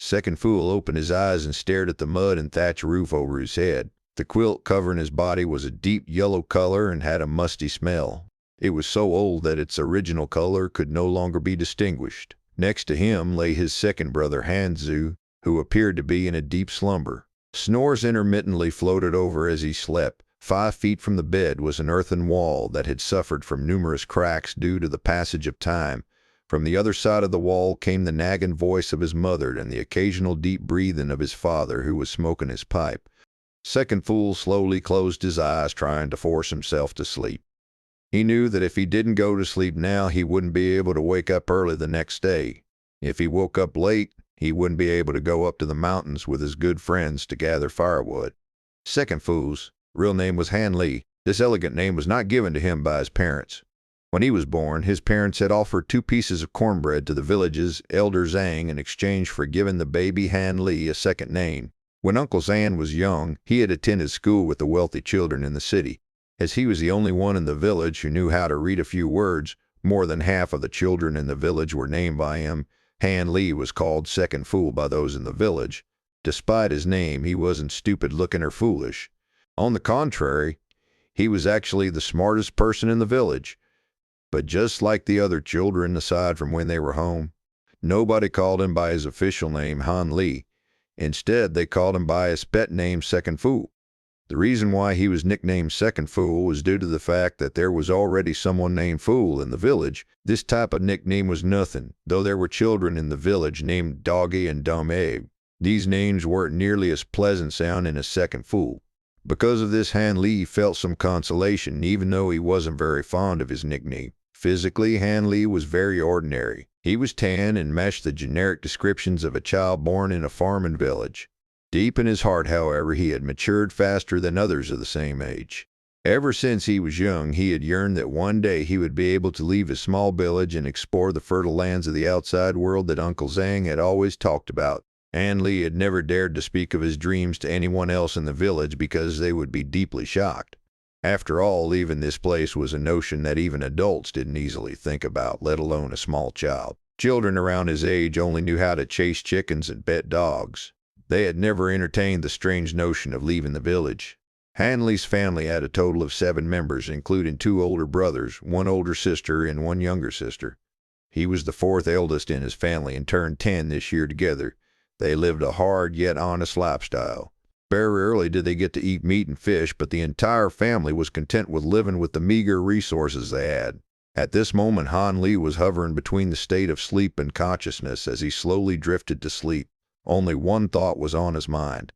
Second Fool opened his eyes and stared at the mud and thatch roof over his head. The quilt covering his body was a deep yellow color and had a musty smell. It was so old that its original color could no longer be distinguished. Next to him lay his second brother Hanzu, who appeared to be in a deep slumber. Snores intermittently floated over as he slept. 5 feet from the bed was an earthen wall that had suffered from numerous cracks due to the passage of time. From the other side of the wall came the nagging voice of his mother and the occasional deep breathing of his father, who was smoking his pipe. Second Fool slowly closed his eyes, trying to force himself to sleep. He knew that if he didn't go to sleep now, he wouldn't be able to wake up early the next day. If he woke up late, he wouldn't be able to go up to the mountains with his good friends to gather firewood. Second Fool's real name was Han Li. This elegant name was not given to him by his parents. When he was born, his parents had offered 2 pieces of cornbread to the village's elder Zhang in exchange for giving the baby Han Li a second name. When Uncle Zan was young, he had attended school with the wealthy children in the city. As he was the only one in the village who knew how to read a few words, more than half of the children in the village were named by him. Han Li was called Second Fool by those in the village. Despite his name, he wasn't stupid-looking or foolish. On the contrary, he was actually the smartest person in the village. But just like the other children, aside from when they were home, nobody called him by his official name, Han Li. Instead, they called him by his pet name, Second Fool. The reason why he was nicknamed Second Fool was due to the fact that there was already someone named Fool in the village. This type of nickname was nothing, though there were children in the village named Doggy and Dumb Egg. These names weren't nearly as pleasant sounding as Second Fool. Because of this, Han Li felt some consolation, even though he wasn't very fond of his nickname. Physically, Han Li was very ordinary. He was tan and matched the generic descriptions of a child born in a farming village. Deep in his heart, however, he had matured faster than others of the same age. Ever since he was young, he had yearned that one day he would be able to leave his small village and explore the fertile lands of the outside world that Uncle Zhang had always talked about. Han Li had never dared to speak of his dreams to anyone else in the village because they would be deeply shocked. After all, leaving this place was a notion that even adults didn't easily think about, let alone a small child. Children around his age only knew how to chase chickens and pet dogs. They had never entertained the strange notion of leaving the village. Han Li's family had a total of 7 members, including 2 older brothers, 1 older sister, and 1 younger sister. He was the 4th eldest in his family and turned 10 this year together. They lived a hard yet honest lifestyle. Very rarely did they get to eat meat and fish, but the entire family was content with living with the meager resources they had. At this moment, Han Li was hovering between the state of sleep and consciousness as he slowly drifted to sleep. Only one thought was on his mind.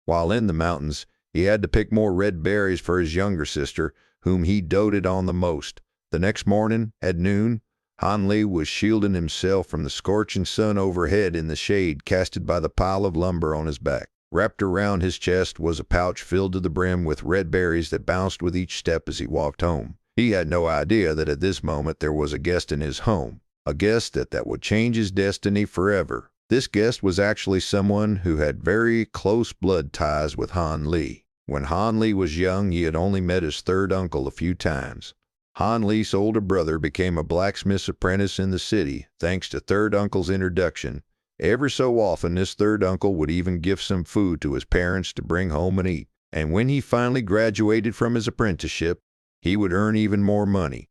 While in the mountains, he had to pick more red berries for his younger sister, whom he doted on the most. The next morning, at noon, Han Li was shielding himself from the scorching sun overhead in the shade casted by the pile of lumber on his back. Wrapped around his chest was a pouch filled to the brim with red berries that bounced with each step as he walked home. He had no idea that at this moment there was a guest in his home, a guest that would change his destiny forever. This guest was actually someone who had very close blood ties with Han Li. When Han Li was young, he had only met his 3rd uncle a few times. Han Li's older brother became a blacksmith's apprentice in the city, thanks to 3rd uncle's introduction. Every so often, this 3rd uncle would even give some food to his parents to bring home and eat. And when he finally graduated from his apprenticeship, he would earn even more money.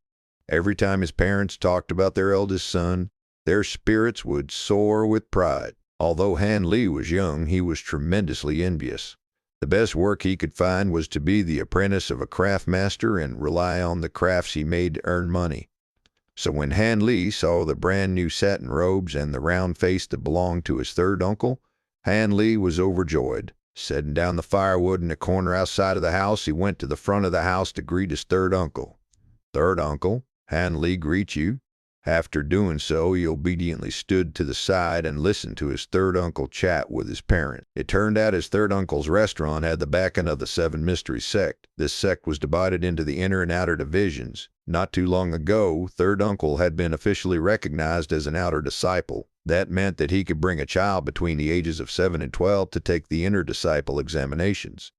Every time his parents talked about their eldest son, their spirits would soar with pride. Although Han Li was young, he was tremendously envious. The best work he could find was to be the apprentice of a craft master and rely on the crafts he made to earn money. So when Han Li saw the brand new satin robes and the round face that belonged to his 3rd uncle, Han Li was overjoyed. Setting down the firewood in the corner outside of the house, he went to the front of the house to greet his 3rd uncle. "3rd uncle, Han Li greets you." After doing so, he obediently stood to the side and listened to his 3rd uncle chat with his parent. It turned out his 3rd uncle's restaurant had the backing of the 7 Mystery sect. This sect was divided into the inner and outer divisions. Not too long ago, 3rd uncle had been officially recognized as an outer disciple. That meant that he could bring a child between the ages of 7 and 12 to take the inner disciple examinations.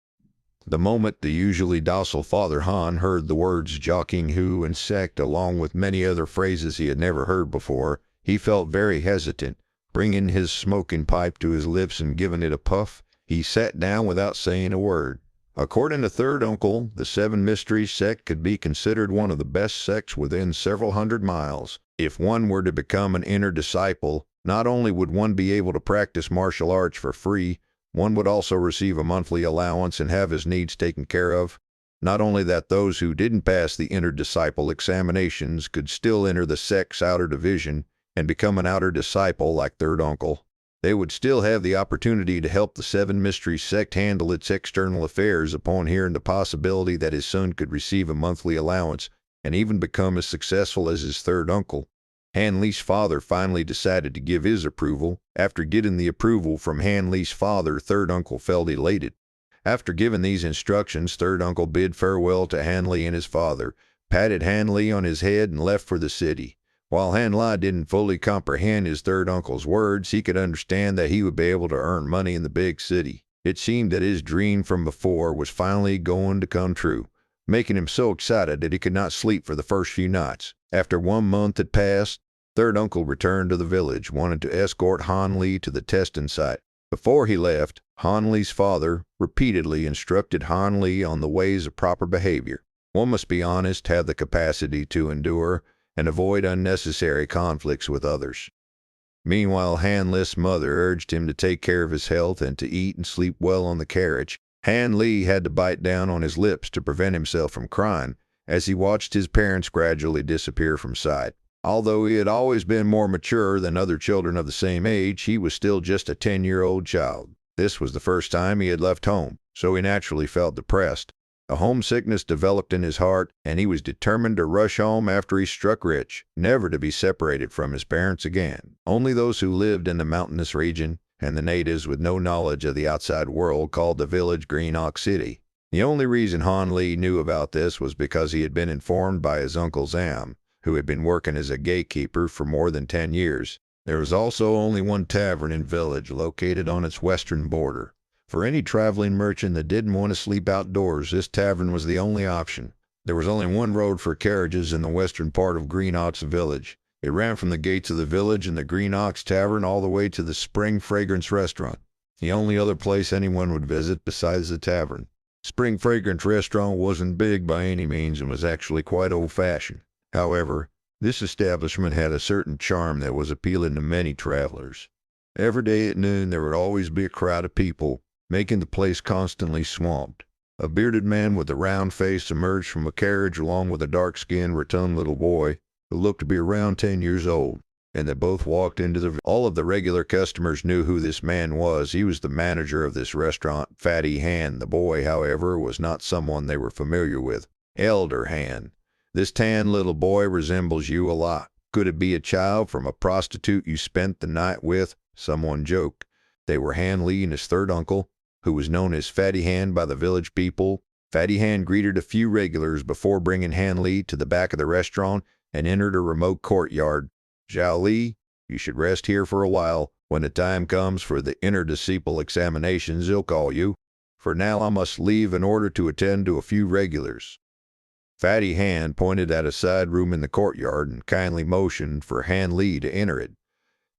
The moment the usually docile Father Han heard the words Joking Hu and sect along with many other phrases he had never heard before, he felt very hesitant. Bringing his smoking pipe to his lips and giving it a puff, he sat down without saying a word. According to Third Uncle, the Seven Mysteries sect could be considered one of the best sects within several hundred miles. If one were to become an inner disciple, not only would one be able to practice martial arts for free, one would also receive a monthly allowance and have his needs taken care of. Not only that, those who didn't pass the inner disciple examinations could still enter the sect's outer division and become an outer disciple like Third Uncle. They would still have the opportunity to help the Seven Mysteries sect handle its external affairs upon hearing the possibility that his son could receive a monthly allowance and even become as successful as his third uncle. Han Lee's father finally decided to give his approval. After getting the approval from Han Lee's father, Third Uncle felt elated. After giving these instructions, Third Uncle bid farewell to Han Lee and his father, patted Han Lee on his head, and left for the city. While Han Lee didn't fully comprehend his third uncle's words, he could understand that he would be able to earn money in the big city. It seemed that his dream from before was finally going to come true, making him so excited that he could not sleep for the first few nights. After 1 month had passed, Third Uncle returned to the village, wanting to escort Han Lee to the testing site. Before he left, Han Lee's father repeatedly instructed Han Lee on the ways of proper behavior. One must be honest, have the capacity to endure, and avoid unnecessary conflicts with others. Meanwhile, Han Lee's mother urged him to take care of his health and to eat and sleep well on the carriage. Han Lee had to bite down on his lips to prevent himself from crying as he watched his parents gradually disappear from sight. Although he had always been more mature than other children of the same age, he was still just a 10-year-old child. This was the first time he had left home, so he naturally felt depressed. A homesickness developed in his heart, and he was determined to rush home after he struck rich, never to be separated from his parents again. Only those who lived in the mountainous region, and the natives with no knowledge of the outside world, called the village Green Ox City. The only reason Han Lee knew about this was because he had been informed by his uncle Zam, who had been working as a gatekeeper for more than 10 years. There was also only one tavern in the village, located on its western border. For any traveling merchant that didn't want to sleep outdoors, this tavern was the only option. There was only one road for carriages in the western part of Green Ox Village. It ran from the gates of the village and the Green Ox Tavern all the way to the Spring Fragrance Restaurant, the only other place anyone would visit besides the tavern. Spring Fragrance Restaurant wasn't big by any means and was actually quite old-fashioned. However, this establishment had a certain charm that was appealing to many travelers. Every day at noon there would always be a crowd of people, making the place constantly swamped. A bearded man with a round face emerged from a carriage along with a dark-skinned, rotund little boy who looked to be around 10 years old, and they both walked into the... All of the regular customers knew who this man was. He was the manager of this restaurant, Fatty Han. The boy, however, was not someone they were familiar with. Elder Han. This tan little boy resembles you a lot. Could it be a child from a prostitute you spent the night with? Someone joked. They were Han Lee and his third uncle, who was known as Fatty Han by the village people. Fatty Han greeted a few regulars before bringing Han Lee to the back of the restaurant and entered a remote courtyard. Zhao Li, you should rest here for a while. When the time comes for the inner disciple examinations, they'll call you. For now I must leave in order to attend to a few regulars. Fatty Han pointed at a side room in the courtyard and kindly motioned for Han Lee to enter it.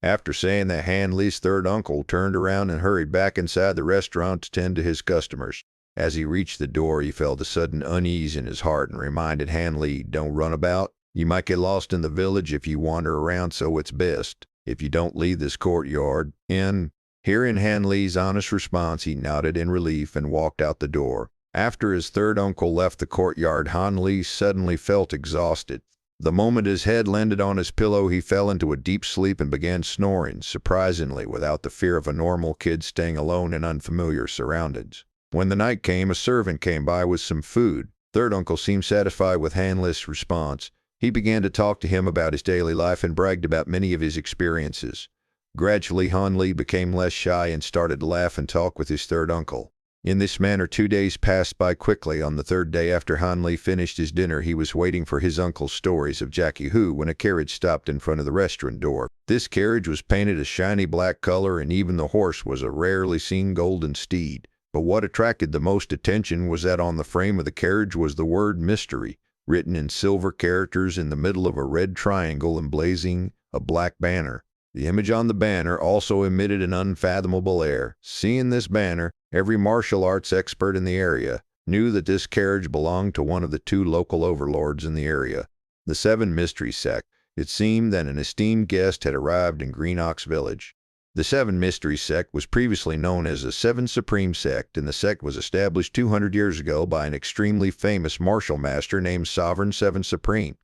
After saying that, Han Lee's third uncle turned around and hurried back inside the restaurant to tend to his customers. As he reached the door, he felt a sudden unease in his heart and reminded Han Lee, "Don't run about. You might get lost in the village if you wander around, so it's best if you don't leave this courtyard." Hearing Han Lee's honest response, he nodded in relief and walked out the door. After his third uncle left the courtyard, Han Lee suddenly felt exhausted. The moment his head landed on his pillow, he fell into a deep sleep and began snoring, surprisingly without the fear of a normal kid staying alone in unfamiliar surroundings. When the night came, a servant came by with some food. Third uncle seemed satisfied with Han Lee's response. He began to talk to him about his daily life and bragged about many of his experiences. Gradually, Han Lee became less shy and started to laugh and talk with his third uncle. In this manner, 2 days passed by quickly. On the third day after Han Lee finished his dinner, he was waiting for his uncle's stories of Jackie Hu when a carriage stopped in front of the restaurant door. This carriage was painted a shiny black color, and even the horse was a rarely seen golden steed. But what attracted the most attention was that on the frame of the carriage was the word mystery, written in silver characters in the middle of a red triangle emblazing a black banner. The image on the banner also emitted an unfathomable air. Seeing this banner, every martial arts expert in the area knew that this carriage belonged to one of the two local overlords in the area, the Seven Mystery Sect. It seemed that an esteemed guest had arrived in Green Ox Village. The Seven Mystery Sect was previously known as the Seven Supreme Sect, and the sect was established 200 years ago by an extremely famous martial master named Sovereign Seven Supreme.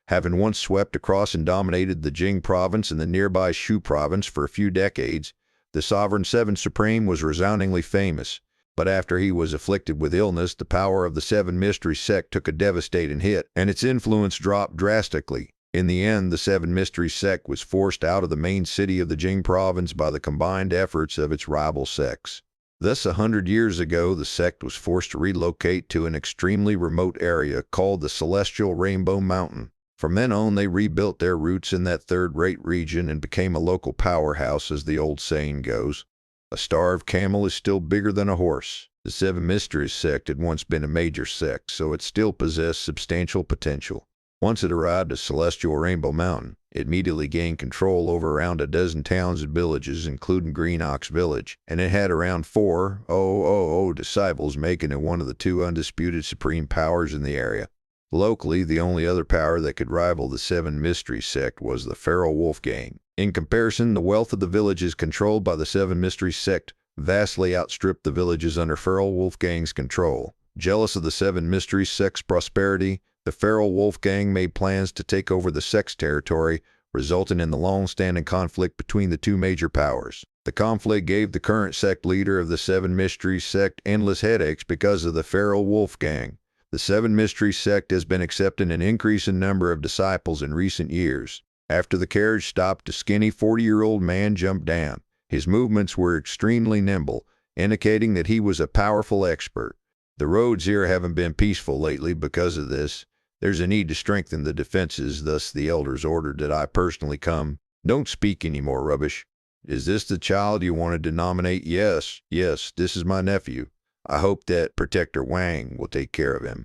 Having once swept across and dominated the Jing province and the nearby Shu province for a few decades, the Sovereign Seven Supreme was resoundingly famous. But after he was afflicted with illness, the power of the Seven Mystery Sect took a devastating hit, and its influence dropped drastically. In the end, the Seven Mystery Sect was forced out of the main city of the Jing province by the combined efforts of its rival sects. Thus, 100 years ago, the sect was forced to relocate to an extremely remote area called the Celestial Rainbow Mountain. From then on, they rebuilt their roots in that third-rate region and became a local powerhouse, as the old saying goes. A starved camel is still bigger than a horse. The Seven Mysteries sect had once been a major sect, so it still possessed substantial potential. Once it arrived at Celestial Rainbow Mountain, it immediately gained control over around a dozen towns and villages, including Green Ox Village, and it had around 4,000 disciples, making it one of the two undisputed supreme powers in the area. Locally, the only other power that could rival the Seven Mysteries sect was the Feral Wolf Gang. In comparison, the wealth of the villages controlled by the Seven Mysteries sect vastly outstripped the villages under Feral Wolf Gang's control. Jealous of the Seven Mysteries sect's prosperity, the Feral Wolf Gang made plans to take over the sect's territory, resulting in the long-standing conflict between the two major powers. The conflict gave the current sect leader of the Seven Mysteries sect endless headaches because of the Feral Wolf Gang. The Seven Mysteries sect has been accepting an increasing number of disciples in recent years. After the carriage stopped, a skinny 40-year-old man jumped down. His movements were extremely nimble, indicating that he was a powerful expert. The roads here haven't been peaceful lately because of this. There's a need to strengthen the defenses, thus the elders ordered that I personally come. Don't speak any more rubbish. Is this the child you wanted to nominate? Yes, this is my nephew. I hope that Protector Wang will take care of him.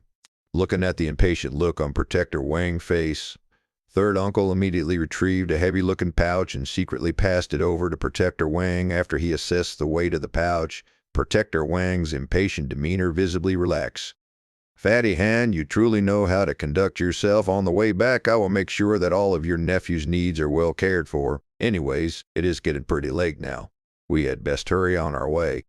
Looking at the impatient look on Protector Wang's face, Third Uncle immediately retrieved a heavy-looking pouch and secretly passed it over to Protector Wang. After he assessed the weight of the pouch, Protector Wang's impatient demeanor visibly relaxed. Fatty Han, you truly know how to conduct yourself. On the way back, I will make sure that all of your nephew's needs are well cared for. Anyways, it is getting pretty late now. We had best hurry on our way.